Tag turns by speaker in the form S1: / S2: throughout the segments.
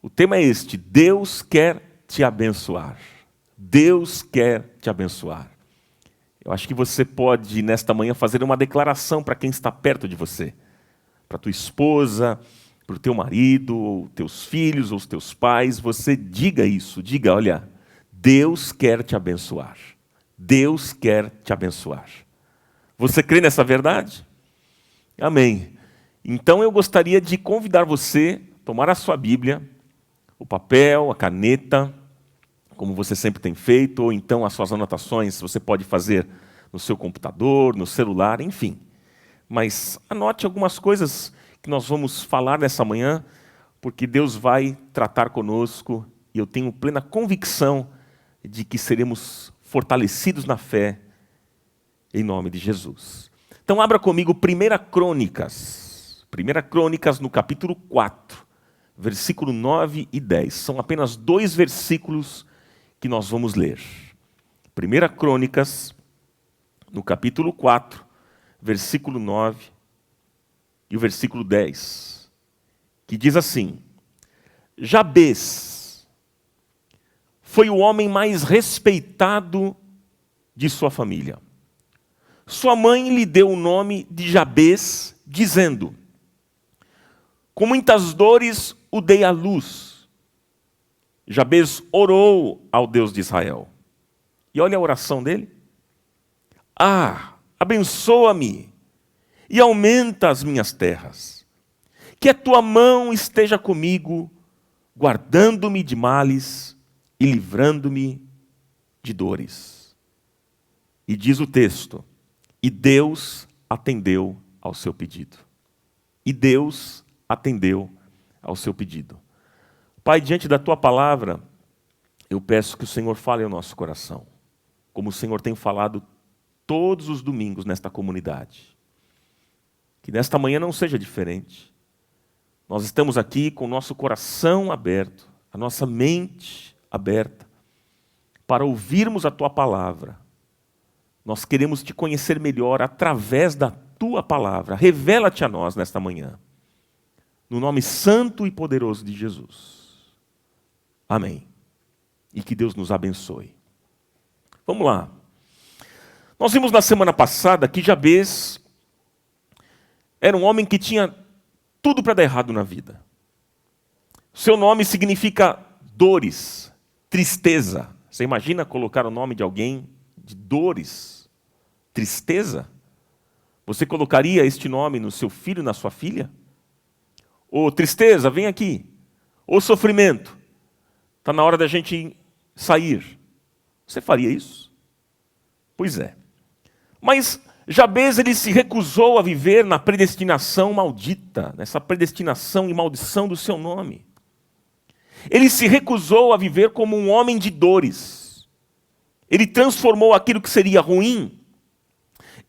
S1: O tema é este: Deus quer te abençoar. Deus quer te abençoar. Eu acho que você pode, nesta manhã, fazer uma declaração para quem está perto de você. Para tua esposa, para o teu marido, ou teus filhos, ou os teus pais. Você diga isso, diga, olha, Deus quer te abençoar. Deus quer te abençoar. Você crê nessa verdade? Amém. Então eu gostaria de convidar você a tomar a sua Bíblia, o papel, a caneta, como você sempre tem feito, ou então as suas anotações você pode fazer no seu computador, no celular, enfim. Mas anote algumas coisas que nós vamos falar nessa manhã, porque Deus vai tratar conosco e eu tenho plena convicção de que seremos fortalecidos na fé, em nome de Jesus. Então abra comigo 1 Crônicas. 1 Crônicas no capítulo 4, versículo 9 e 10. São apenas 2 versículos que nós vamos ler. 1 Crônicas, no capítulo 4, versículo 9 e o versículo 10, que diz assim: Jabez foi o homem mais respeitado de sua família. Sua mãe lhe deu o nome de Jabez, dizendo: com muitas dores o dei à luz. Jabez orou ao Deus de Israel. E olha a oração dele. Abençoa-me e aumenta as minhas terras. Que a tua mão esteja comigo, guardando-me de males e livrando-me de dores. E diz o texto: e Deus atendeu ao seu pedido. E Deus atendeu ao seu pedido. Pai, diante da tua palavra, eu peço que o Senhor fale ao nosso coração, como o Senhor tem falado todos os domingos nesta comunidade. Que nesta manhã não seja diferente. Nós estamos aqui com o nosso coração aberto, a nossa mente aberta, para ouvirmos a tua palavra. Nós queremos te conhecer melhor através da tua palavra. Revela-te a nós nesta manhã. No nome santo e poderoso de Jesus. Amém. E que Deus nos abençoe. Vamos lá. Nós vimos na semana passada que Jabez era um homem que tinha tudo para dar errado na vida. Seu nome significa dores, tristeza. Você imagina colocar o nome de alguém de dores, tristeza? Você colocaria este nome no seu filho, na sua filha? Ou tristeza, vem aqui. Ou sofrimento, está na hora da gente sair. Você faria isso? Pois é. Mas Jabez, ele se recusou a viver na predestinação maldita, nessa predestinação e maldição do seu nome. Ele se recusou a viver como um homem de dores. Ele transformou aquilo que seria ruim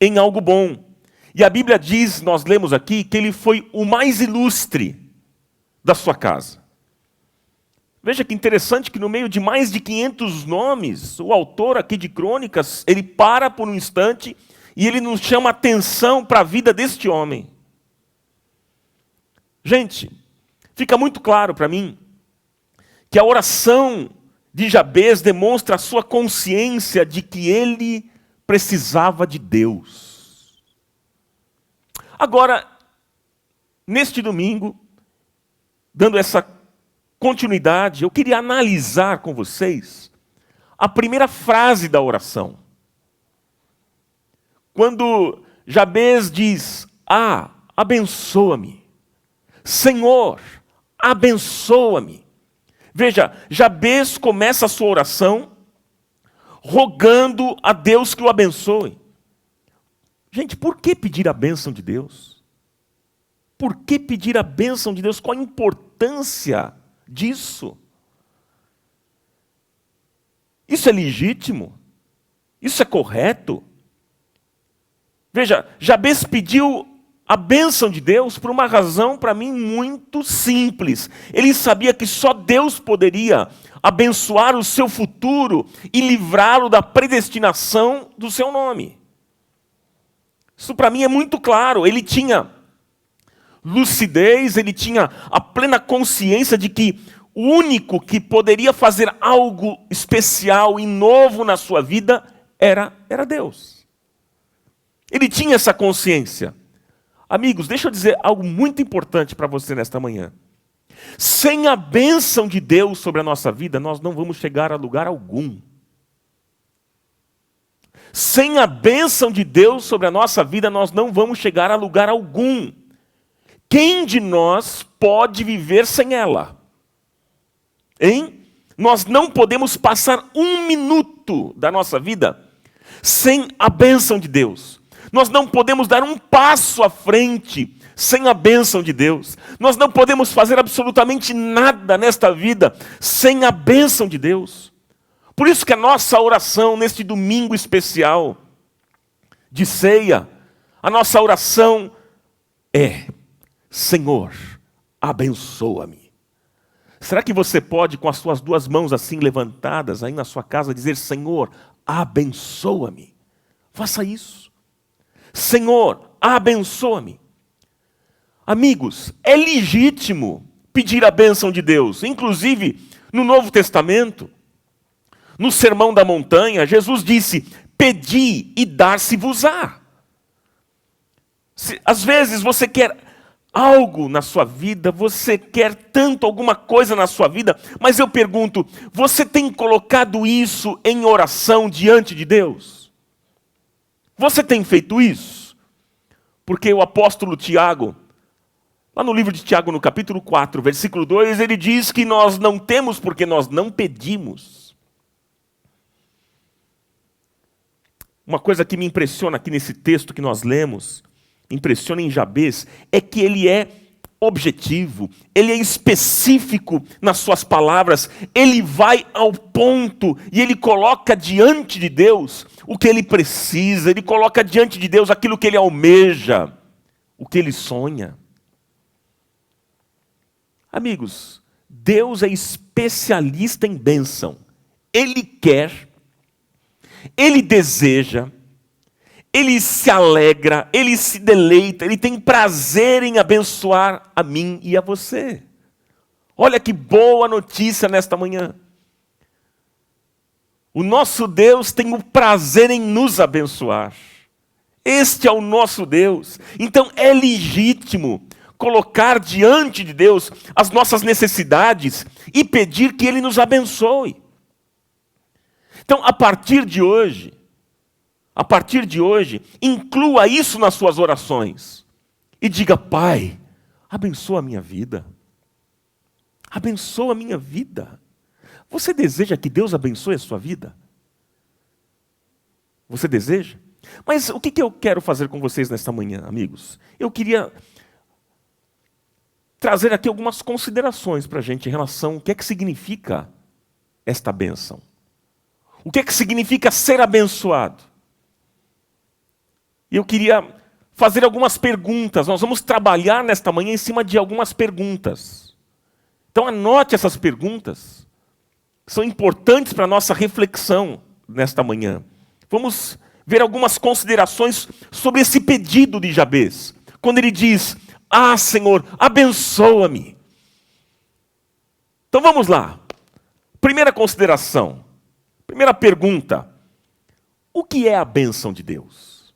S1: em algo bom. E a Bíblia diz, nós lemos aqui, que ele foi o mais ilustre da sua casa. Veja que interessante que no meio de mais de 500 nomes, o autor aqui de Crônicas, ele para por um instante e ele nos chama a atenção para a vida deste homem. Gente, fica muito claro para mim que a oração de Jabez demonstra a sua consciência de que ele precisava de Deus. Agora, neste domingo, dando essa continuidade, eu queria analisar com vocês a primeira frase da oração. Quando Jabez diz: abençoa-me. Senhor, abençoa-me. Veja, Jabez começa a sua oração rogando a Deus que o abençoe. Gente, por que pedir a bênção de Deus? Por que pedir a bênção de Deus? Qual a importância disso? Isso é legítimo? Isso é correto? Veja, Jabez pediu a bênção de Deus por uma razão, para mim, muito simples. Ele sabia que só Deus poderia abençoar o seu futuro e livrá-lo da predestinação do seu nome. Isso para mim é muito claro. Ele tinha lucidez, ele tinha a plena consciência de que o único que poderia fazer algo especial e novo na sua vida era Deus. Ele tinha essa consciência. Amigos, deixa eu dizer algo muito importante para você nesta manhã. Sem a bênção de Deus sobre a nossa vida, nós não vamos chegar a lugar algum. Sem a bênção de Deus sobre a nossa vida, nós não vamos chegar a lugar algum. Quem de nós pode viver sem ela? Hein? Nós não podemos passar um minuto da nossa vida sem a bênção de Deus. Nós não podemos dar um passo à frente sem a bênção de Deus. Nós não podemos fazer absolutamente nada nesta vida sem a bênção de Deus. Por isso que a nossa oração neste domingo especial de ceia, a nossa oração é: Senhor, abençoa-me. Será que você pode, com as suas duas mãos assim levantadas, aí na sua casa, dizer: Senhor, abençoa-me? Faça isso. Senhor, abençoa-me. Amigos, é legítimo pedir a bênção de Deus. Inclusive, no Novo Testamento, no Sermão da Montanha, Jesus disse: pedi e dar-se-vos-á. Às vezes você quer algo na sua vida, você quer tanto alguma coisa na sua vida, mas eu pergunto, você tem colocado isso em oração diante de Deus? Você tem feito isso? Porque o apóstolo Tiago, lá no livro de Tiago, no capítulo 4, versículo 2, ele diz que nós não temos porque nós não pedimos. Uma coisa que me impressiona aqui nesse texto que nós lemos, impressiona em Jabez, é que ele é objetivo, ele é específico nas suas palavras, ele vai ao ponto e ele coloca diante de Deus o que ele precisa, ele coloca diante de Deus aquilo que ele almeja, o que ele sonha. Amigos, Deus é especialista em bênção. Ele quer, Ele deseja, Ele se alegra, Ele se deleita, Ele tem prazer em abençoar a mim e a você. Olha que boa notícia nesta manhã. O nosso Deus tem o prazer em nos abençoar. Este é o nosso Deus. Então é legítimo colocar diante de Deus as nossas necessidades e pedir que Ele nos abençoe. Então, a partir de hoje, inclua isso nas suas orações. E diga: Pai, abençoa a minha vida. Abençoa a minha vida. Você deseja que Deus abençoe a sua vida? Você deseja? Mas o que eu quero fazer com vocês nesta manhã, amigos? Eu queria trazer aqui algumas considerações para a gente em relação ao que é que significa esta bênção. O que é que significa ser abençoado? E eu queria fazer algumas perguntas. Nós vamos trabalhar nesta manhã em cima de algumas perguntas. Então anote essas perguntas. São importantes para a nossa reflexão nesta manhã. Vamos ver algumas considerações sobre esse pedido de Jabez. Quando ele diz: Ah, Senhor, abençoa-me. Então vamos lá. Primeira consideração. Primeira pergunta: o que é a bênção de Deus?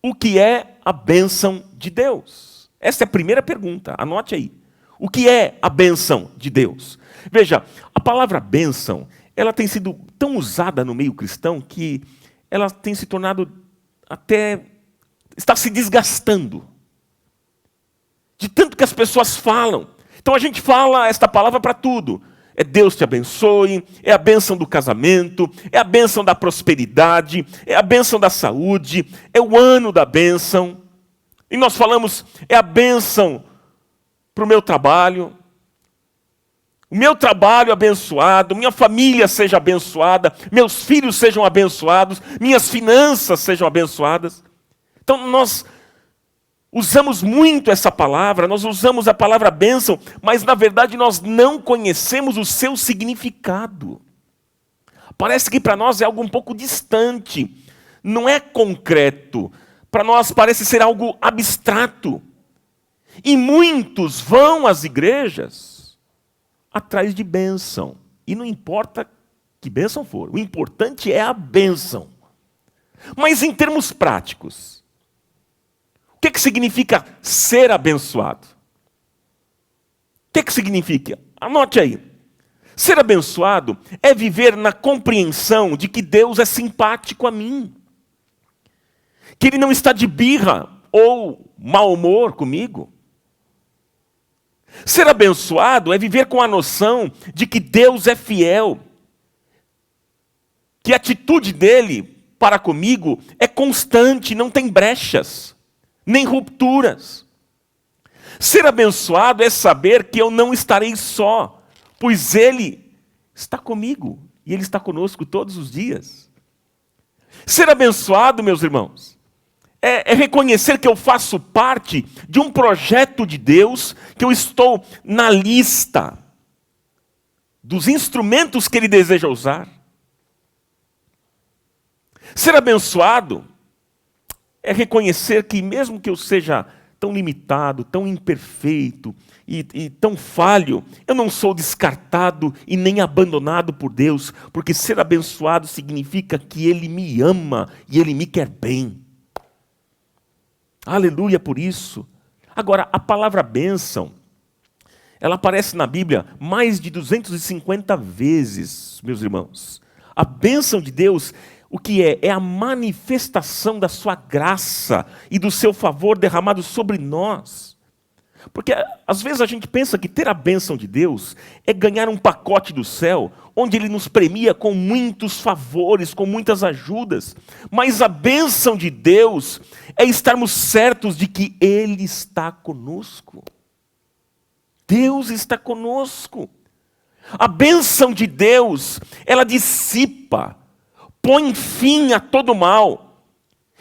S1: O que é a bênção de Deus? Essa é a primeira pergunta, anote aí. O que é a bênção de Deus? Veja, a palavra bênção, ela tem sido tão usada no meio cristão que ela tem se tornado está se desgastando. De tanto que as pessoas falam. Então a gente fala esta palavra para tudo. É Deus te abençoe, é a bênção do casamento, é a bênção da prosperidade, é a bênção da saúde, é o ano da bênção. E nós falamos, é a bênção para o meu trabalho. O meu trabalho abençoado, minha família seja abençoada, meus filhos sejam abençoados, minhas finanças sejam abençoadas. Então nós usamos muito essa palavra, nós usamos a palavra bênção, mas na verdade nós não conhecemos o seu significado. Parece que para nós é algo um pouco distante, não é concreto, para nós parece ser algo abstrato. E muitos vão às igrejas, atrás de bênção. E não importa que bênção for, o importante é a bênção. Mas em termos práticos, o que significa ser abençoado? O que significa? Anote aí. Ser abençoado é viver na compreensão de que Deus é simpático a mim. Que Ele não está de birra ou mau humor comigo. Ser abençoado é viver com a noção de que Deus é fiel. Que a atitude dele para comigo é constante, não tem brechas, nem rupturas. Ser abençoado é saber que eu não estarei só, pois Ele está comigo e Ele está conosco todos os dias. Ser abençoado, meus irmãos, é reconhecer que eu faço parte de um projeto de Deus, que eu estou na lista dos instrumentos que Ele deseja usar. Ser abençoado é reconhecer que mesmo que eu seja tão limitado, tão imperfeito e tão falho, eu não sou descartado e nem abandonado por Deus, porque ser abençoado significa que Ele me ama e Ele me quer bem. Aleluia por isso. Agora, a palavra bênção, ela aparece na Bíblia mais de 250 vezes, meus irmãos. A bênção de Deus, o que é? É a manifestação da sua graça e do seu favor derramado sobre nós. Porque às vezes a gente pensa que ter a bênção de Deus é ganhar um pacote do céu, onde Ele nos premia com muitos favores, com muitas ajudas. Mas a bênção de Deus é estarmos certos de que Ele está conosco. Deus está conosco. A bênção de Deus, ela dissipa, põe fim a todo mal.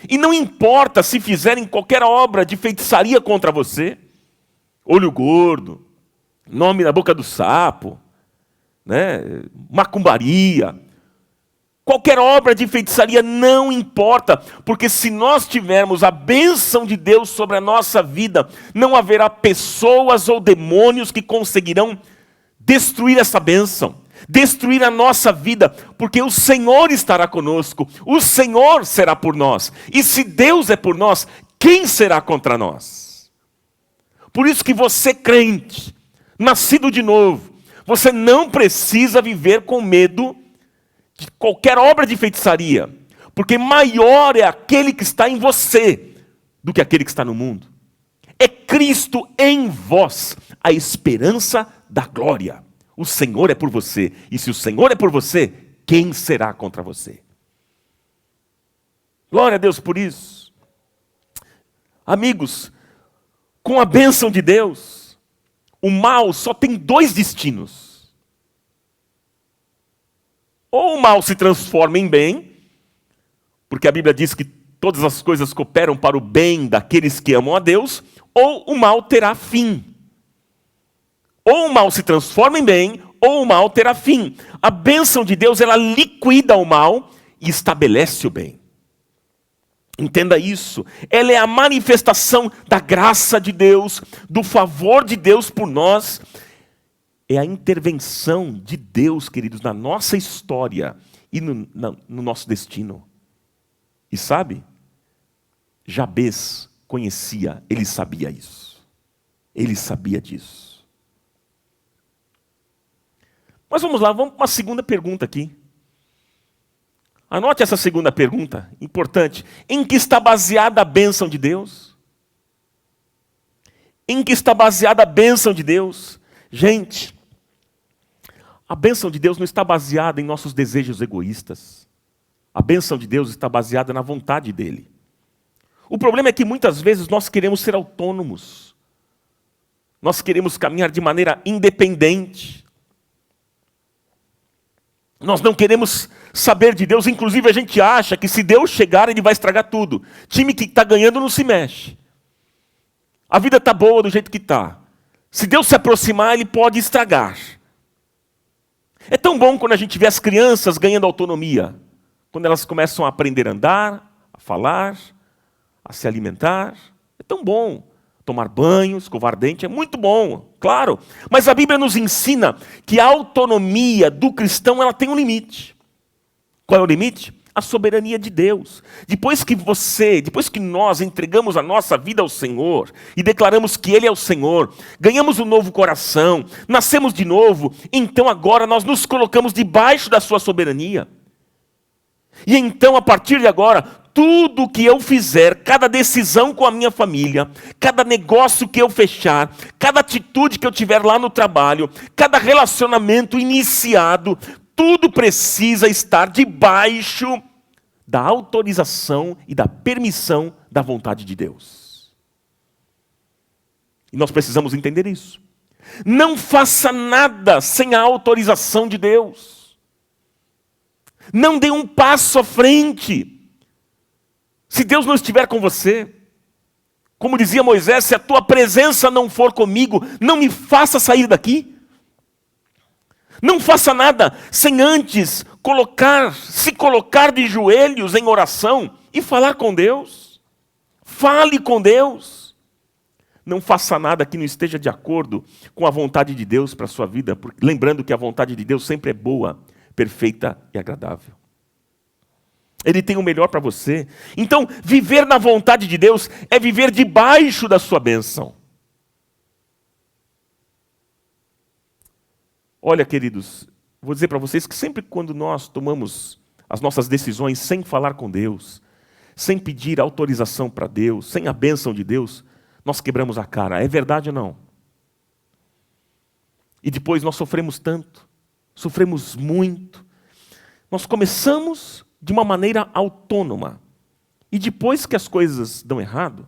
S1: E não importa se fizerem qualquer obra de feitiçaria contra você, olho gordo, nome na boca do sapo, né? Macumbaria, qualquer obra de feitiçaria não importa, porque se nós tivermos a bênção de Deus sobre a nossa vida, não haverá pessoas ou demônios que conseguirão destruir essa bênção, destruir a nossa vida, porque o Senhor estará conosco, o Senhor será por nós, e se Deus é por nós, quem será contra nós? Por isso que você, crente, nascido de novo, você não precisa viver com medo de qualquer obra de feitiçaria, porque maior é aquele que está em você do que aquele que está no mundo. É Cristo em vós, a esperança da glória. O Senhor é por você, e se o Senhor é por você, quem será contra você? Glória a Deus por isso. Amigos, com a bênção de Deus, o mal só tem dois destinos. Ou o mal se transforma em bem, porque a Bíblia diz que todas as coisas cooperam para o bem daqueles que amam a Deus, ou o mal terá fim. Ou o mal se transforma em bem, ou o mal terá fim. A bênção de Deus, ela liquida o mal e estabelece o bem. Entenda isso. Ela é a manifestação da graça de Deus, do favor de Deus por nós. É a intervenção de Deus, queridos, na nossa história e no nosso destino. E sabe? Jabez conhecia, ele sabia isso. Ele sabia disso. Mas vamos lá, vamos para uma segunda pergunta aqui. Anote essa segunda pergunta, importante. Em que está baseada a bênção de Deus? Em que está baseada a bênção de Deus? Gente, a bênção de Deus não está baseada em nossos desejos egoístas. A bênção de Deus está baseada na vontade dEle. O problema é que muitas vezes nós queremos ser autônomos. Nós queremos caminhar de maneira independente. Nós não queremos saber de Deus, inclusive a gente acha que se Deus chegar, Ele vai estragar tudo. Time que está ganhando não se mexe. A vida está boa do jeito que está. Se Deus se aproximar, Ele pode estragar. É tão bom quando a gente vê as crianças ganhando autonomia. Quando elas começam a aprender a andar, a falar, a se alimentar. É tão bom. Tomar banho, escovar dente é muito bom, claro. Mas a Bíblia nos ensina que a autonomia do cristão ela tem um limite. Qual é o limite? A soberania de Deus. Depois que nós entregamos a nossa vida ao Senhor e declaramos que Ele é o Senhor, ganhamos um novo coração, nascemos de novo, então agora nós nos colocamos debaixo da sua soberania. E então, a partir de agora, tudo que eu fizer, cada decisão com a minha família, cada negócio que eu fechar, cada atitude que eu tiver lá no trabalho, cada relacionamento iniciado, tudo precisa estar debaixo da autorização e da permissão da vontade de Deus. E nós precisamos entender isso. Não faça nada sem a autorização de Deus. Não dê um passo à frente. Se Deus não estiver com você, como dizia Moisés, se a tua presença não for comigo, não me faça sair daqui. Não faça nada sem antes se colocar de joelhos em oração e falar com Deus. Fale com Deus. Não faça nada que não esteja de acordo com a vontade de Deus para a sua vida, lembrando que a vontade de Deus sempre é boa, perfeita e agradável. Ele tem o melhor para você. Então, viver na vontade de Deus é viver debaixo da sua bênção. Olha, queridos, vou dizer para vocês que sempre quando nós tomamos as nossas decisões sem falar com Deus, sem pedir autorização para Deus, sem a bênção de Deus, nós quebramos a cara. É verdade ou não? E depois nós sofremos tanto, sofremos muito. Nós começamos de uma maneira autônoma. E depois que as coisas dão errado,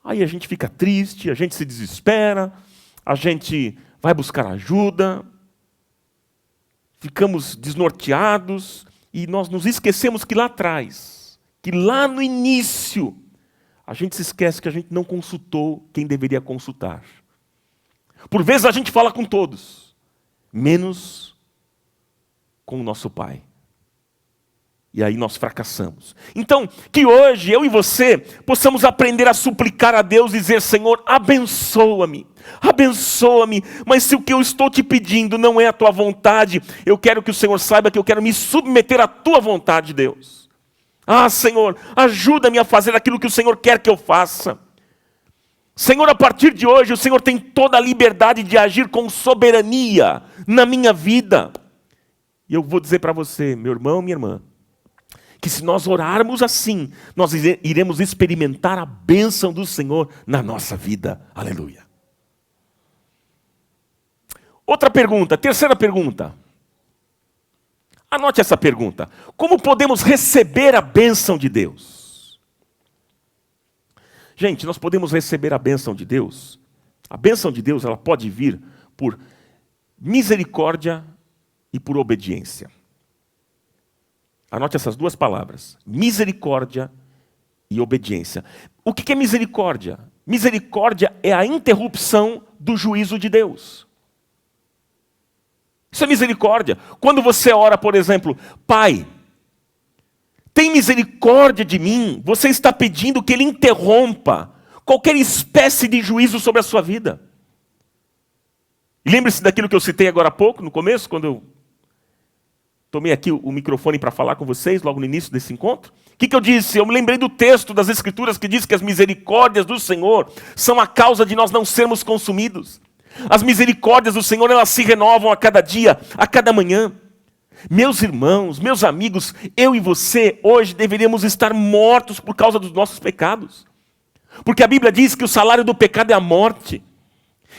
S1: aí a gente fica triste, a gente se desespera, a gente vai buscar ajuda, ficamos desnorteados e nós nos esquecemos que lá atrás, que lá no início, a gente se esquece que a gente não consultou quem deveria consultar. Por vezes a gente fala com todos, menos com o nosso Pai. E aí nós fracassamos. Então, que hoje eu e você possamos aprender a suplicar a Deus e dizer: Senhor, abençoa-me, abençoa-me. Mas se o que eu estou te pedindo não é a tua vontade, eu quero que o Senhor saiba que eu quero me submeter à tua vontade, Deus. Ah, Senhor, ajuda-me a fazer aquilo que o Senhor quer que eu faça. Senhor, a partir de hoje, o Senhor tem toda a liberdade de agir com soberania na minha vida. E eu vou dizer para você, meu irmão, minha irmã, que se nós orarmos assim, nós iremos experimentar a bênção do Senhor na nossa vida. Aleluia. Outra pergunta, terceira pergunta. Anote essa pergunta. Como podemos receber a bênção de Deus? Gente, nós podemos receber a bênção de Deus. A bênção de Deus, ela pode vir por misericórdia e por obediência. Anote essas duas palavras, misericórdia e obediência. O que é misericórdia? Misericórdia é a interrupção do juízo de Deus. Isso é misericórdia. Quando você ora, por exemplo, Pai, tem misericórdia de mim, você está pedindo que Ele interrompa qualquer espécie de juízo sobre a sua vida. Lembre-se daquilo que eu citei agora há pouco, no começo, quando eu tomei aqui o microfone para falar com vocês, logo no início desse encontro. O que eu disse? Eu me lembrei do texto das Escrituras que diz que as misericórdias do Senhor são a causa de nós não sermos consumidos. As misericórdias do Senhor, elas se renovam a cada dia, a cada manhã. Meus irmãos, meus amigos, eu e você hoje deveríamos estar mortos por causa dos nossos pecados. Porque a Bíblia diz que o salário do pecado é a morte.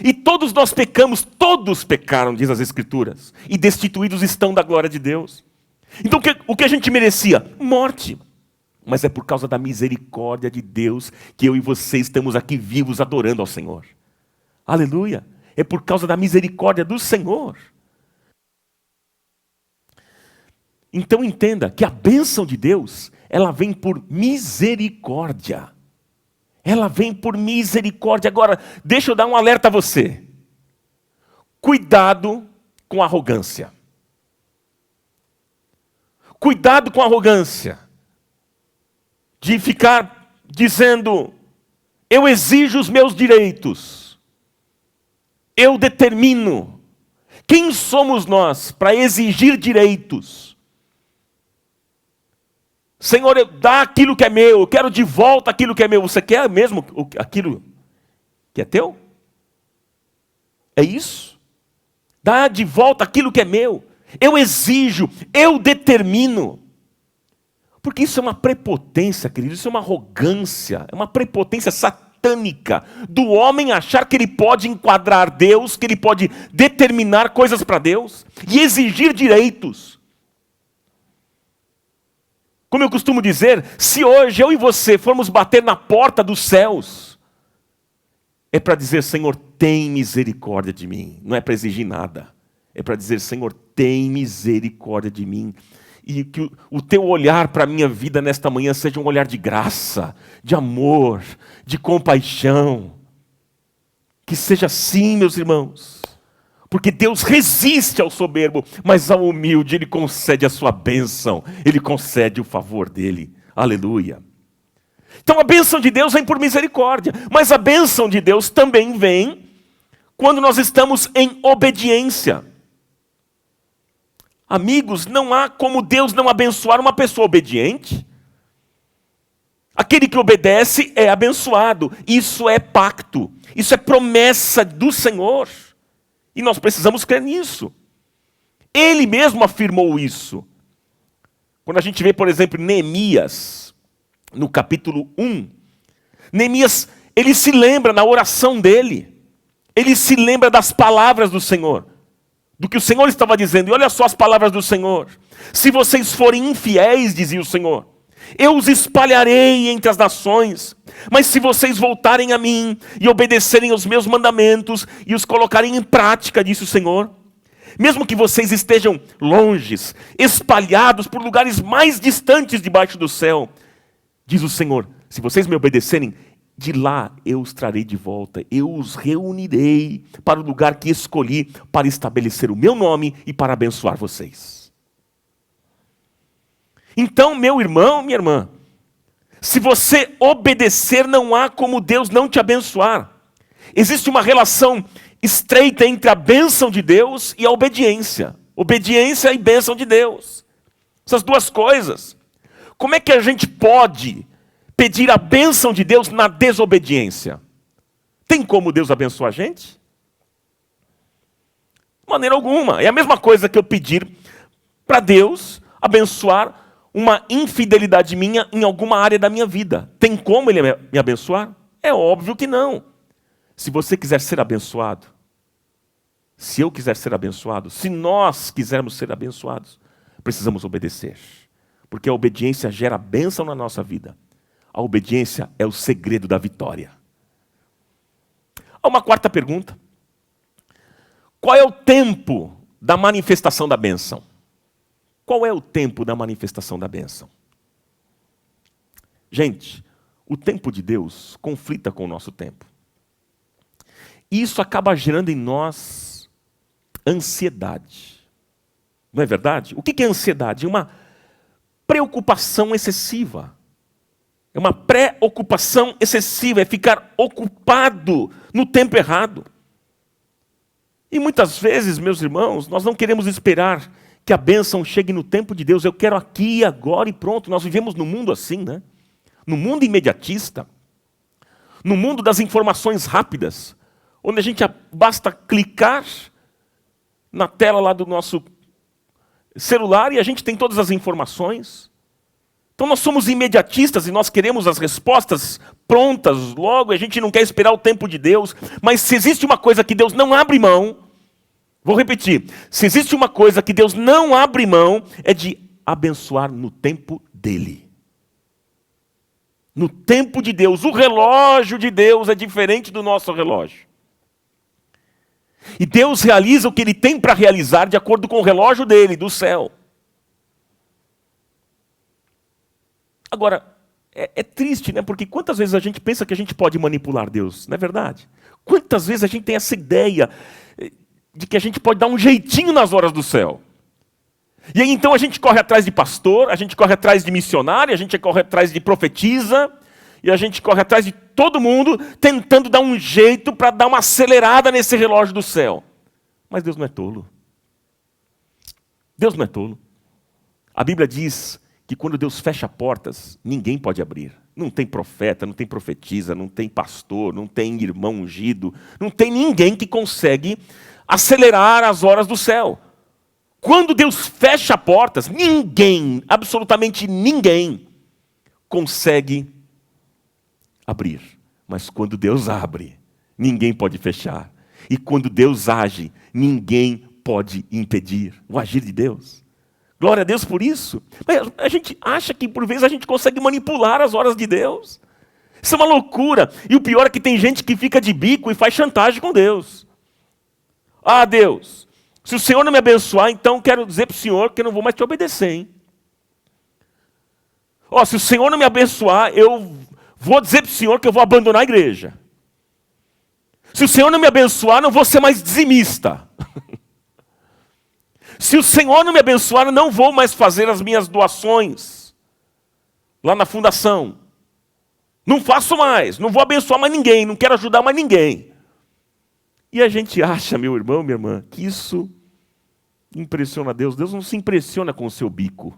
S1: E todos nós pecamos, todos pecaram, diz as Escrituras, e destituídos estão da glória de Deus. Então o que a gente merecia? Morte. Mas é por causa da misericórdia de Deus que eu e você estamos aqui vivos adorando ao Senhor. Aleluia. É por causa da misericórdia do Senhor. Então entenda que a bênção de Deus, ela vem por misericórdia. Ela vem por misericórdia. Agora, deixa eu dar um alerta a você. Cuidado com a arrogância. Cuidado com a arrogância. De ficar dizendo Eu exijo os meus direitos. Eu determino. Quem somos nós para exigir direitos? Senhor, dá aquilo que é meu, eu quero de volta aquilo que é meu. Você quer mesmo aquilo que é teu? É isso? Dá de volta aquilo que é meu. Eu exijo, eu determino. Porque isso é uma prepotência, querido, isso é uma arrogância, é uma prepotência satânica do homem achar que ele pode enquadrar Deus, que ele pode determinar coisas para Deus e exigir direitos. Como eu costumo dizer, se hoje eu e você formos bater na porta dos céus, é para dizer, Senhor, tem misericórdia de mim. Não é para exigir nada. É para dizer, Senhor, tem misericórdia de mim. E que o teu olhar para a minha vida nesta manhã seja um olhar de graça, de amor, de compaixão. Que seja assim, meus irmãos. Porque Deus resiste ao soberbo, mas ao humilde Ele concede a sua bênção. Ele concede o favor dEle. Aleluia. Então a bênção de Deus vem por misericórdia. Mas a bênção de Deus também vem quando nós estamos em obediência. Amigos, não há como Deus não abençoar uma pessoa obediente. Aquele que obedece é abençoado. Isso é pacto. Isso é promessa do Senhor. E nós precisamos crer nisso. Ele mesmo afirmou isso. Quando a gente vê, por exemplo, Neemias, no capítulo 1, Neemias, ele se lembra na oração dele. Ele se lembra das palavras do Senhor. Do que o Senhor estava dizendo. E olha só as palavras do Senhor. Se vocês forem infiéis, dizia o Senhor, eu os espalharei entre as nações. Mas se vocês voltarem a mim e obedecerem aos meus mandamentos e os colocarem em prática, disse o Senhor, mesmo que vocês estejam longes, espalhados por lugares mais distantes debaixo do céu, diz o Senhor, se vocês me obedecerem, de lá eu os trarei de volta, eu os reunirei para o lugar que escolhi para estabelecer o meu nome e para abençoar vocês. Então, meu irmão, minha irmã, se você obedecer, não há como Deus não te abençoar. Existe uma relação estreita entre a bênção de Deus e a obediência. Obediência e bênção de Deus. Essas duas coisas. Como é que a gente pode pedir a bênção de Deus na desobediência? Tem como Deus abençoar a gente? De maneira alguma. É a mesma coisa que eu pedir para Deus abençoar uma infidelidade minha em alguma área da minha vida. Tem como Ele me abençoar? É óbvio que não. Se você quiser ser abençoado, se eu quiser ser abençoado, se nós quisermos ser abençoados, precisamos obedecer. Porque a obediência gera bênção na nossa vida. A obediência é o segredo da vitória. Há uma quarta pergunta. Qual é o tempo da manifestação da bênção? Qual é o tempo da manifestação da bênção? Gente, o tempo de Deus conflita com o nosso tempo. E isso acaba gerando em nós ansiedade. Não é verdade? O que é ansiedade? É uma preocupação excessiva. É uma preocupação excessiva, é ficar ocupado no tempo errado. E muitas vezes, meus irmãos, nós não queremos esperar que a bênção chegue no tempo de Deus. Eu quero aqui, agora e pronto. Nós vivemos num mundo assim, né? No mundo imediatista. No mundo das informações rápidas. Onde a gente basta clicar na tela lá do nosso celular e a gente tem todas as informações. Então nós somos imediatistas e nós queremos as respostas prontas logo. A gente não quer esperar o tempo de Deus. Mas se existe uma coisa que Deus não abre mão... Vou repetir, se existe uma coisa que Deus não abre mão, é de abençoar no tempo dEle. No tempo de Deus. O relógio de Deus é diferente do nosso relógio. E Deus realiza o que Ele tem para realizar de acordo com o relógio dEle, do céu. Agora, é triste, né? Porque quantas vezes a gente pensa que a gente pode manipular Deus, não é verdade? Quantas vezes a gente tem essa ideia de que a gente pode dar um jeitinho nas horas do céu. E aí então a gente corre atrás de pastor, a gente corre atrás de missionário, a gente corre atrás de profetisa, E a gente corre atrás de todo mundo, tentando dar um jeito para dar uma acelerada nesse relógio do céu. Mas Deus não é tolo. Deus não é tolo. A Bíblia diz que quando Deus fecha portas, ninguém pode abrir. Não tem profeta, não tem profetisa, não tem pastor, não tem irmão ungido, não tem ninguém que consegue acelerar as horas do céu. Quando Deus fecha portas, ninguém, absolutamente ninguém, consegue abrir. Mas quando Deus abre, ninguém pode fechar. E quando Deus age, ninguém pode impedir o agir de Deus. Glória a Deus por isso. Mas a gente acha que por vezes a gente consegue manipular as horas de Deus. Isso é uma loucura. E o pior é que tem gente que fica de bico e faz chantagem com Deus. Ah, Deus, se o Senhor não me abençoar, então quero dizer para o Senhor que eu não vou mais te obedecer, hein? Ó, se o Senhor não me abençoar, eu vou dizer para o Senhor que eu vou abandonar a igreja. Se o Senhor não me abençoar, não vou ser mais dizimista. Se o Senhor não me abençoar, eu não vou mais fazer as minhas doações lá na fundação. Não faço mais, não vou abençoar mais ninguém, não quero ajudar mais ninguém. E a gente acha, meu irmão, minha irmã, que isso impressiona Deus. Deus não se impressiona com o seu bico.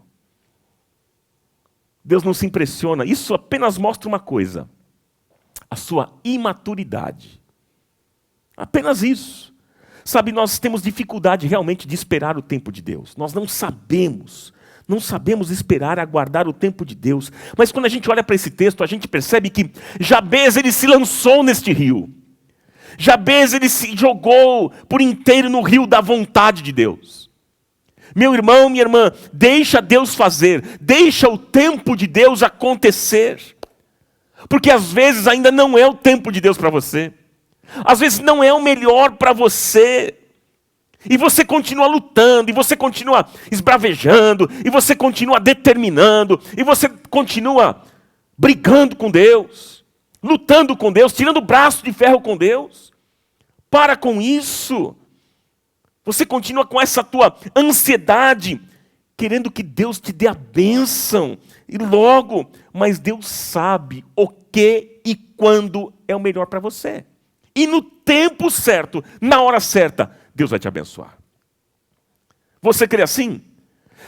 S1: Deus não se impressiona. Isso apenas mostra uma coisa: a sua imaturidade. Apenas isso. Sabe, nós temos dificuldade realmente de esperar o tempo de Deus. Nós não sabemos esperar, aguardar o tempo de Deus. Mas quando a gente olha para esse texto, a gente percebe que Jabez, ele se lançou neste rio. Jabez, ele se jogou por inteiro no rio da vontade de Deus. Meu irmão, minha irmã, deixa Deus fazer, deixa o tempo de Deus acontecer. Porque às vezes ainda não é o tempo de Deus para você. Às vezes não é o melhor para você. E você continua lutando, e você continua esbravejando, e você continua determinando, e você continua brigando com Deus, lutando com Deus, tirando o braço de ferro com Deus. Para com isso. Você continua com essa tua ansiedade, querendo que Deus te dê a bênção. E logo, mas Deus sabe o que e quando é o melhor para você. E no tempo certo, na hora certa, Deus vai te abençoar. Você crê assim?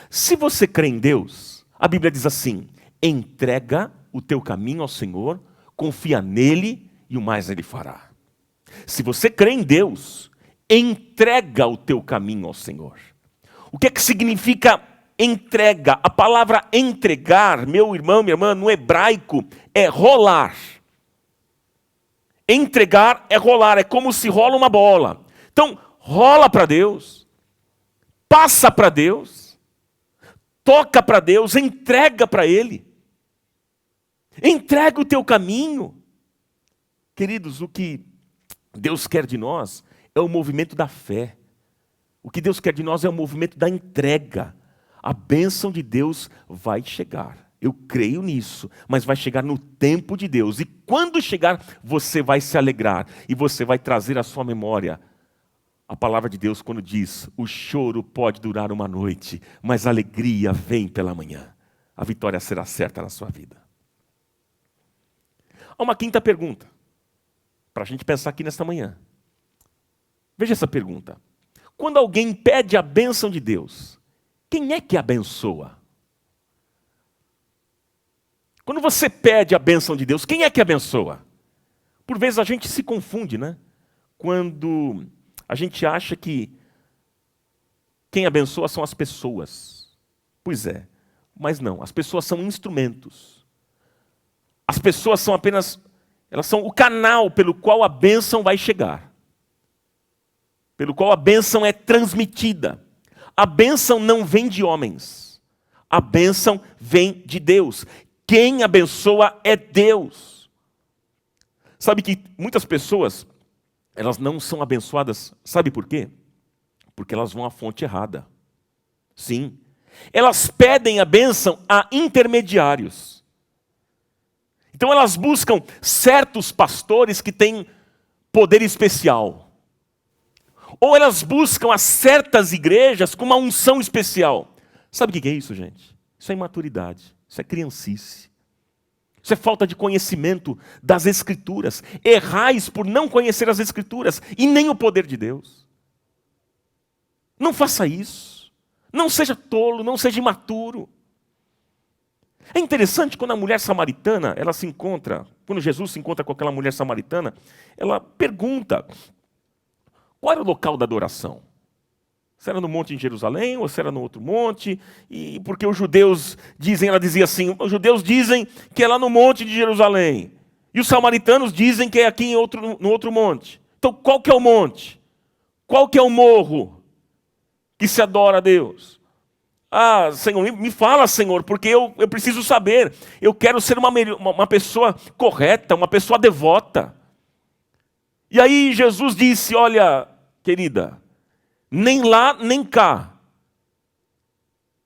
S1: Se você crê em Deus, a Bíblia diz assim: entrega o teu caminho ao Senhor, confia nele e o mais ele fará. Se você crê em Deus, entrega o teu caminho ao Senhor. O que é que significa entrega? A palavra entregar, meu irmão, minha irmã, no hebraico é rolar. Entregar é rolar, é como se rola uma bola. Então, rola para Deus, passa para Deus, toca para Deus, entrega para Ele. Entrega o teu caminho. Queridos, o que Deus quer de nós é o movimento da fé. O que Deus quer de nós é o movimento da entrega. A bênção de Deus vai chegar. Eu creio nisso, mas vai chegar no tempo de Deus. E quando chegar, você vai se alegrar. E você vai trazer à sua memória a palavra de Deus quando diz: o choro pode durar uma noite, mas a alegria vem pela manhã. A vitória será certa na sua vida. Há uma quinta pergunta, para a gente pensar aqui nesta manhã. Veja essa pergunta. Quando alguém pede a bênção de Deus, quem é que abençoa? Quando você pede a bênção de Deus, quem é que abençoa? Por vezes a gente se confunde, né? Quando a gente acha que quem abençoa são as pessoas. Pois é, mas não, as pessoas são instrumentos. As pessoas são apenas, elas são o canal pelo qual a bênção vai chegar. Pelo qual a bênção é transmitida. A bênção não vem de homens. A bênção vem de Deus. Quem abençoa é Deus. Sabe que muitas pessoas, elas não são abençoadas, sabe por quê? Porque elas vão à fonte errada. Sim. Elas pedem a bênção a intermediários. Então elas buscam certos pastores que têm poder especial. Ou elas buscam a certas igrejas com uma unção especial. Sabe o que é isso, gente? Isso é imaturidade. Isso é criancice. Isso é falta de conhecimento das Escrituras. Errais por não conhecer as Escrituras e nem o poder de Deus. Não faça isso. Não seja tolo, não seja imaturo. É interessante quando a mulher samaritana, ela se encontra, quando Jesus se encontra com aquela mulher samaritana, ela pergunta, qual era o local da adoração? Se era no monte em Jerusalém ou se era no outro monte? E porque os judeus dizem, ela dizia assim, os judeus dizem que é lá no monte de Jerusalém. E os samaritanos dizem que é aqui no outro monte. Então qual que é o monte? Qual que é o morro que se adora a Deus? Ah, Senhor, me fala, Senhor, porque eu preciso saber. Eu quero ser uma pessoa correta, uma pessoa devota. E aí Jesus disse, olha, querida, nem lá, nem cá.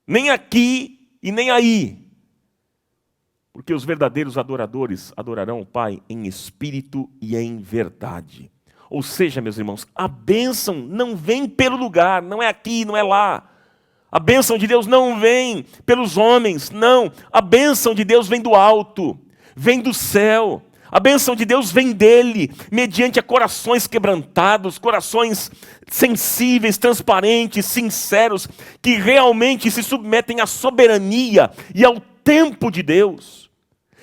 S1: Nem aqui e nem aí. Porque os verdadeiros adoradores adorarão o Pai em espírito e em verdade. Ou seja, meus irmãos, a bênção não vem pelo lugar, não é aqui, não é lá. A bênção de Deus não vem pelos homens, não. A bênção de Deus vem do alto, vem do céu. A bênção de Deus vem dele, mediante a corações quebrantados, corações sensíveis, transparentes, sinceros, que realmente se submetem à soberania e ao tempo de Deus.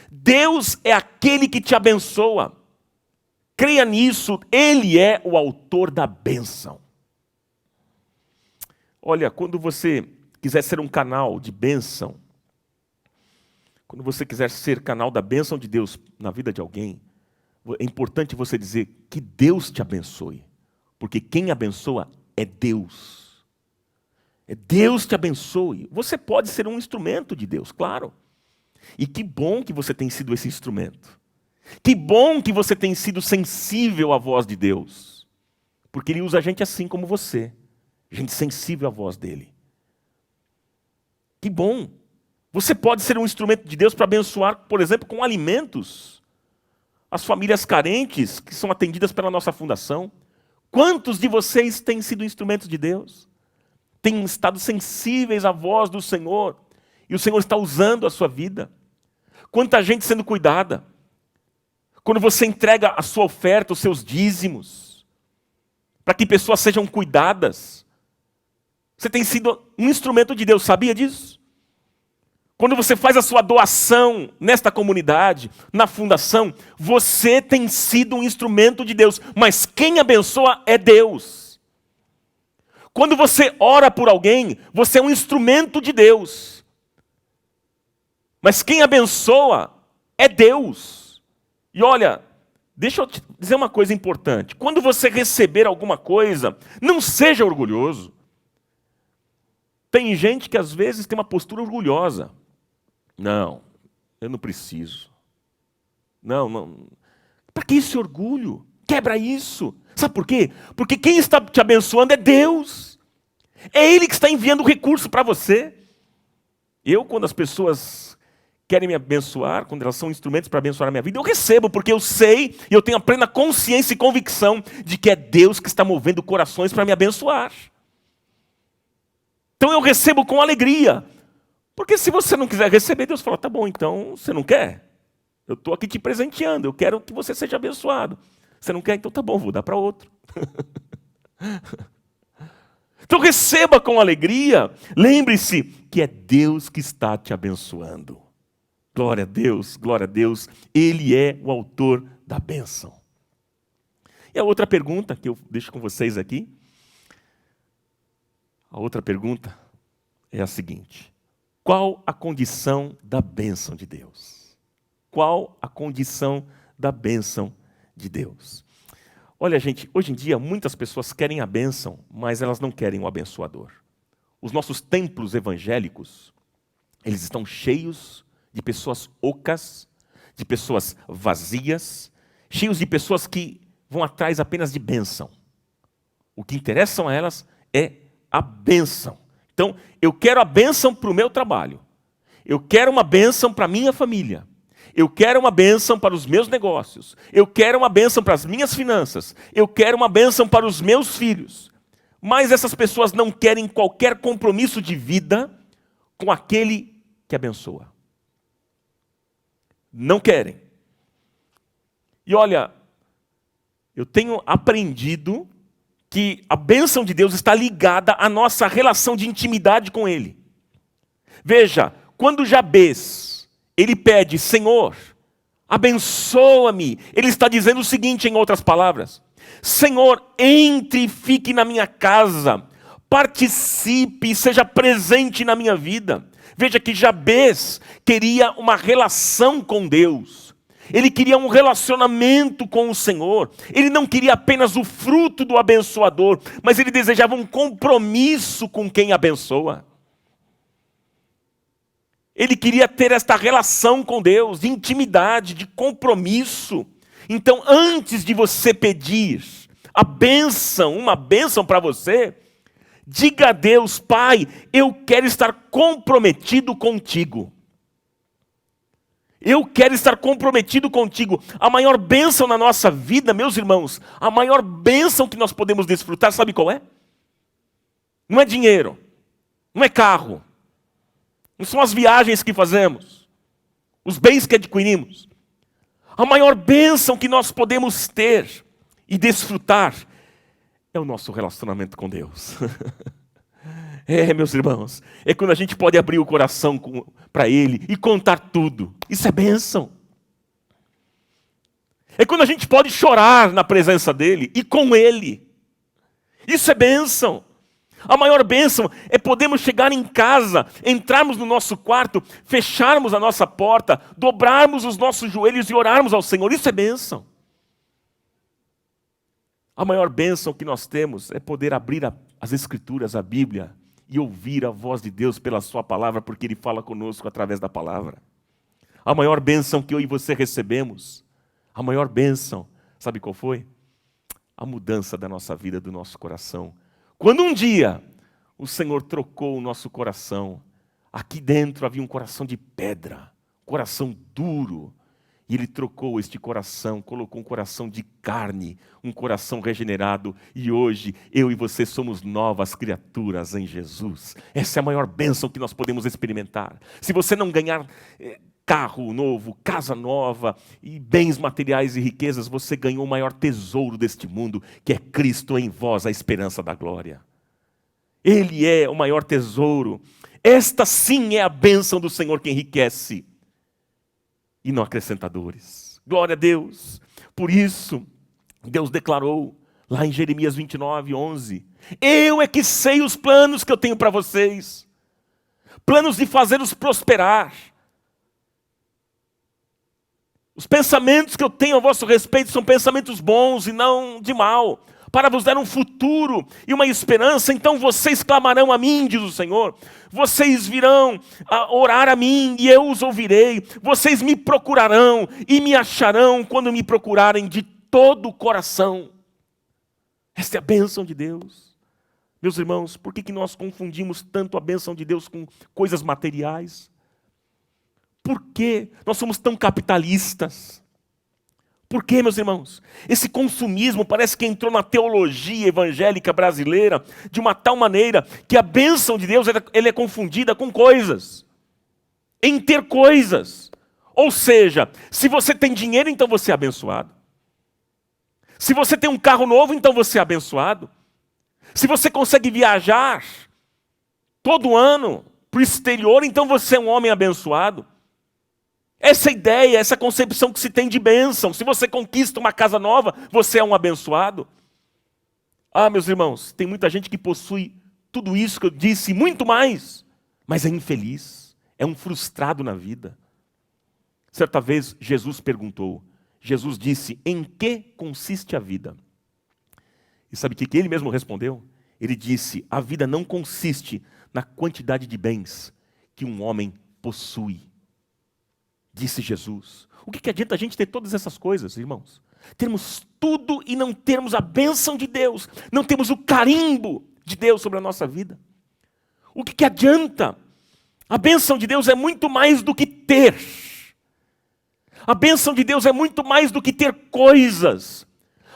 S1: Deus é aquele que te abençoa. Creia nisso, ele é o autor da bênção. Olha, quando você quiser ser um canal de bênção, quando você quiser ser canal da bênção de Deus na vida de alguém, é importante você dizer que Deus te abençoe. Porque quem abençoa é Deus. É Deus te abençoe. Você pode ser um instrumento de Deus, claro. E que bom que você tem sido esse instrumento. Que bom que você tem sido sensível à voz de Deus. Porque Ele usa a gente assim como você. Gente sensível à voz dele. Que bom. Você pode ser um instrumento de Deus para abençoar, por exemplo, com alimentos, as famílias carentes que são atendidas pela nossa fundação. Quantos de vocês têm sido instrumentos de Deus? Têm estado sensíveis à voz do Senhor e o Senhor está usando a sua vida? Quanta gente sendo cuidada. Quando você entrega a sua oferta, os seus dízimos, para que pessoas sejam cuidadas, você tem sido um instrumento de Deus, sabia disso? Quando você faz a sua doação nesta comunidade, na fundação, você tem sido um instrumento de Deus, mas quem abençoa é Deus. Quando você ora por alguém, você é um instrumento de Deus. Mas quem abençoa é Deus. E olha, deixa eu te dizer uma coisa importante. Quando você receber alguma coisa, não seja orgulhoso. Tem gente que às vezes tem uma postura orgulhosa. Não, eu não preciso. Não. Para que esse orgulho? Quebra isso. Sabe por quê? Porque quem está te abençoando é Deus. É Ele que está enviando o recurso para você. Quando as pessoas querem me abençoar, quando elas são instrumentos para abençoar a minha vida, eu recebo, porque eu sei e eu tenho a plena consciência e convicção de que é Deus que está movendo corações para me abençoar. Então eu recebo com alegria. Porque se você não quiser receber, Deus fala, tá bom, então você não quer? Eu estou aqui te presenteando, eu quero que você seja abençoado. Você não quer? Então tá bom, vou dar para outro. Então receba com alegria. Lembre-se que é Deus que está te abençoando. Glória a Deus, Ele é o autor da bênção. E a outra pergunta que eu deixo com vocês aqui, a outra pergunta é a seguinte: qual a condição da bênção de Deus? Qual a condição da bênção de Deus? Olha, gente, hoje em dia muitas pessoas querem a bênção, mas elas não querem o abençoador. Os nossos templos evangélicos, eles estão cheios de pessoas ocas, de pessoas vazias, cheios de pessoas que vão atrás apenas de bênção. O que interessam a elas é a bênção. Então, eu quero a bênção para o meu trabalho. Eu quero uma bênção para a minha família. Eu quero uma bênção para os meus negócios. Eu quero uma bênção para as minhas finanças. Eu quero uma bênção para os meus filhos. Mas essas pessoas não querem qualquer compromisso de vida com aquele que abençoa. não querem. E olha, eu tenho aprendido que a bênção de Deus está ligada à nossa relação de intimidade com Ele. Veja, quando Jabez, ele pede, Senhor, abençoa-me, ele está dizendo o seguinte em outras palavras, Senhor, entre e fique na minha casa, participe, seja presente na minha vida. Veja que Jabez queria uma relação com Deus. Ele queria um relacionamento com o Senhor. Ele não queria apenas o fruto do abençoador, mas ele desejava um compromisso com quem abençoa. Ele queria ter esta relação com Deus, de intimidade, de compromisso. Então, antes de você pedir a bênção, uma bênção para você, diga a Deus, Pai, eu quero estar comprometido contigo. Eu quero estar comprometido contigo. A maior bênção na nossa vida, meus irmãos, a maior bênção que nós podemos desfrutar, sabe qual é? Não é dinheiro, não é carro, não são as viagens que fazemos, os bens que adquirimos. A maior bênção que nós podemos ter e desfrutar é o nosso relacionamento com Deus. Meus irmãos, é quando a gente pode abrir o coração para Ele e contar tudo. Isso é bênção. É quando a gente pode chorar na presença dEle e com Ele. Isso é bênção. A maior bênção é podermos chegar em casa, entrarmos no nosso quarto, fecharmos a nossa porta, dobrarmos os nossos joelhos e orarmos ao Senhor. Isso é bênção. A maior bênção que nós temos é poder abrir as Escrituras, a Bíblia, e ouvir a voz de Deus pela sua palavra, porque Ele fala conosco através da palavra. A maior bênção que eu e você recebemos, a maior bênção, sabe qual foi? A mudança da nossa vida, do nosso coração. Quando um dia o Senhor trocou o nosso coração, aqui dentro havia um coração de pedra, coração duro, e Ele trocou este coração, colocou um coração de carne, um coração regenerado, e hoje eu e você somos novas criaturas em Jesus. Essa é a maior bênção que nós podemos experimentar. Se você não ganhar carro novo, casa nova, e bens materiais e riquezas, você ganhou o maior tesouro deste mundo, que é Cristo em vós, a esperança da glória. Ele é o maior tesouro. Esta sim é a bênção do Senhor que enriquece e não acrescentadores. Glória a Deus. Por isso, Deus declarou lá em Jeremias 29, 11, eu é que sei os planos que eu tenho para vocês, planos de fazê-los prosperar. Os pensamentos que eu tenho a vosso respeito são pensamentos bons e não de mal, para vos dar um futuro e uma esperança. Então vocês clamarão a mim, diz o Senhor. Vocês virão a orar a mim e eu os ouvirei. Vocês me procurarão e me acharão quando me procurarem de todo o coração. Esta é a bênção de Deus. Meus irmãos, por que nós confundimos tanto a bênção de Deus com coisas materiais? Por que nós somos tão capitalistas? Por que, meus irmãos? Esse consumismo parece que entrou na teologia evangélica brasileira de uma tal maneira que a bênção de Deus ela é confundida com coisas. Em ter coisas. Ou seja, se você tem dinheiro, então você é abençoado. Se você tem um carro novo, então você é abençoado. Se você consegue viajar todo ano para o exterior, então você é um homem abençoado. Essa ideia, essa concepção que se tem de bênção. Se você conquista uma casa nova, você é um abençoado. Meus irmãos, tem muita gente que possui tudo isso que eu disse, e muito mais, mas é infeliz, é um frustrado na vida. Certa vez, Jesus perguntou, Jesus disse, em que consiste a vida? E sabe o que ele mesmo respondeu? Ele disse, a vida não consiste na quantidade de bens que um homem possui. Disse Jesus. O que adianta a gente ter todas essas coisas, irmãos? Termos tudo e não termos a bênção de Deus. Não temos o carimbo de Deus sobre a nossa vida. O que adianta? A bênção de Deus é muito mais do que ter. A bênção de Deus é muito mais do que ter coisas.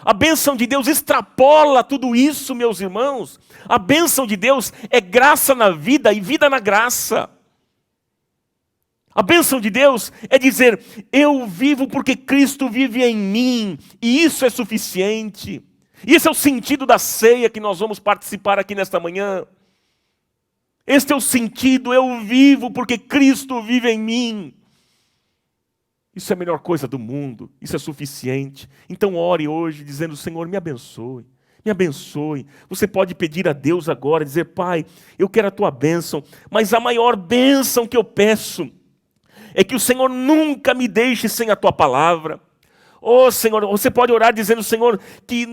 S1: A bênção de Deus extrapola tudo isso, meus irmãos. A bênção de Deus é graça na vida e vida na graça. A bênção de Deus é dizer: eu vivo porque Cristo vive em mim, e isso é suficiente. E esse é o sentido da ceia que nós vamos participar aqui nesta manhã. Este é o sentido: eu vivo porque Cristo vive em mim. Isso é a melhor coisa do mundo, isso é suficiente. Então ore hoje dizendo: Senhor, me abençoe. Me abençoe. Você pode pedir a Deus agora, dizer: Pai, eu quero a tua bênção, mas a maior bênção que eu peço é que o Senhor nunca me deixe sem a tua palavra. Oh Senhor, você pode orar dizendo: Senhor, que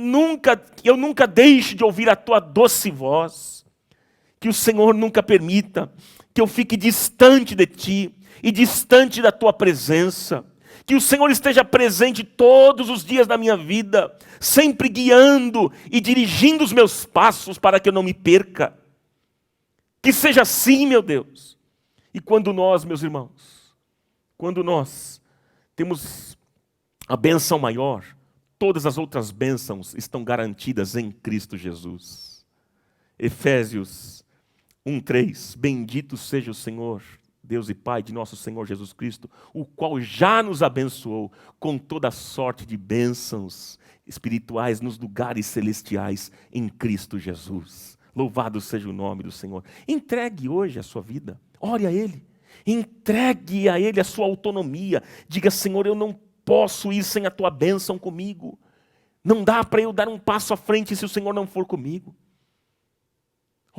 S1: eu nunca deixe de ouvir a tua doce voz. Que o Senhor nunca permita que eu fique distante de ti e distante da tua presença. Que o Senhor esteja presente todos os dias da minha vida, sempre guiando e dirigindo os meus passos para que eu não me perca. Que seja assim, meu Deus. E quando nós, meus irmãos, quando nós temos a bênção maior, todas as outras bênçãos estão garantidas em Cristo Jesus. Efésios 1:3, bendito seja o Senhor, Deus e Pai de nosso Senhor Jesus Cristo, o qual já nos abençoou com toda sorte de bênçãos espirituais nos lugares celestiais em Cristo Jesus. Louvado seja o nome do Senhor. Entregue hoje a sua vida, ore a Ele, entregue a Ele a sua autonomia. Diga: Senhor, eu não posso ir sem a tua bênção comigo. Não dá para eu dar um passo à frente se o Senhor não for comigo.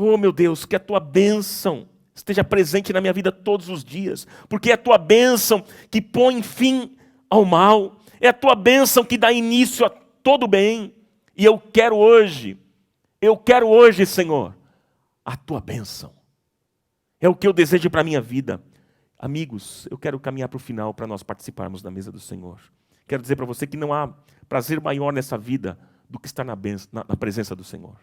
S1: Oh meu Deus, que a tua bênção esteja presente na minha vida todos os dias, porque é a tua bênção que põe fim ao mal, é a tua bênção que dá início a todo bem, e eu quero hoje, Senhor, a tua bênção. É o que eu desejo para a minha vida. Amigos, eu quero caminhar para o final para nós participarmos da mesa do Senhor. Quero dizer para você que não há prazer maior nessa vida do que estar na presença do Senhor.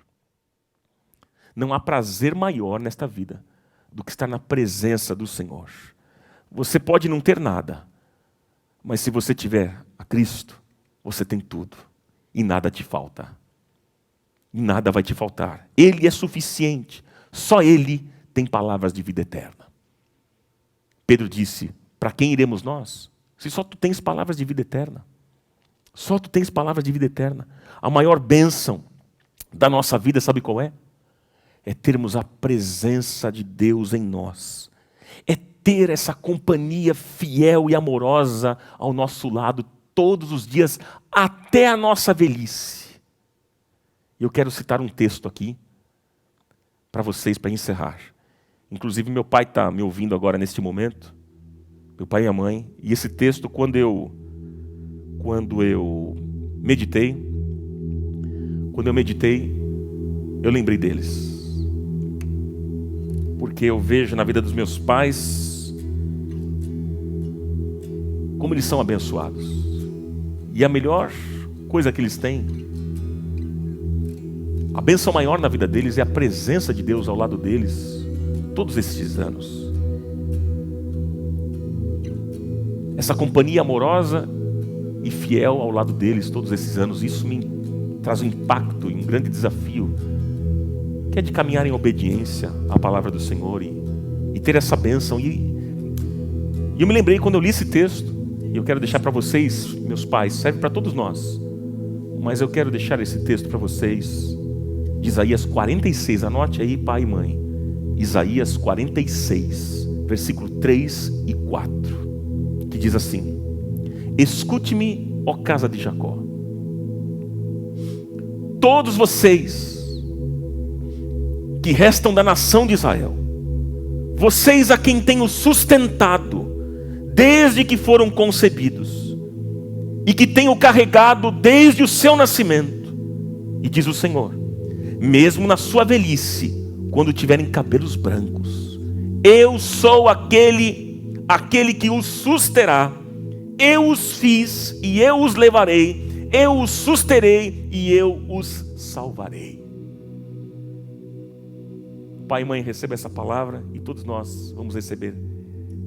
S1: Não há prazer maior nesta vida do que estar na presença do Senhor. Você pode não ter nada, mas se você tiver a Cristo, você tem tudo. E nada te falta. E nada vai te faltar. Ele é suficiente. Só Ele tem palavras de vida eterna. Pedro disse: para quem iremos nós? Se só tu tens palavras de vida eterna. Só tu tens palavras de vida eterna. A maior bênção da nossa vida, sabe qual é? É termos a presença de Deus em nós. É ter essa companhia fiel e amorosa ao nosso lado todos os dias, até a nossa velhice. Eu quero citar um texto aqui para vocês, para encerrar. Inclusive meu pai está me ouvindo agora neste momento, meu pai e a mãe, e esse texto quando eu meditei, eu lembrei deles. Porque eu vejo na vida dos meus pais como eles são abençoados. E a melhor coisa que eles têm, a bênção maior na vida deles é a presença de Deus ao lado deles todos esses anos. Essa companhia amorosa e fiel ao lado deles todos esses anos, isso me traz um impacto e um grande desafio, que é de caminhar em obediência à palavra do Senhor e ter essa bênção. E eu me lembrei quando eu li esse texto, e eu quero deixar para vocês, meus pais, serve para todos nós, mas eu quero deixar esse texto para vocês, de Isaías 46, anote aí, pai e mãe, Isaías 46, versículo 3 e 4, que diz assim: escute-me, ó casa de Jacó, todos vocês que restam da nação de Israel, vocês a quem tenho sustentado desde que foram concebidos e que tenho carregado desde o seu nascimento. E diz o Senhor: mesmo na sua velhice, quando tiverem cabelos brancos, eu sou aquele que os susterá. Eu os fiz e eu os levarei, eu os susterei e eu os salvarei. Pai e mãe, receba essa palavra e todos nós vamos receber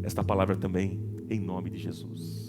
S1: esta palavra também, em nome de Jesus.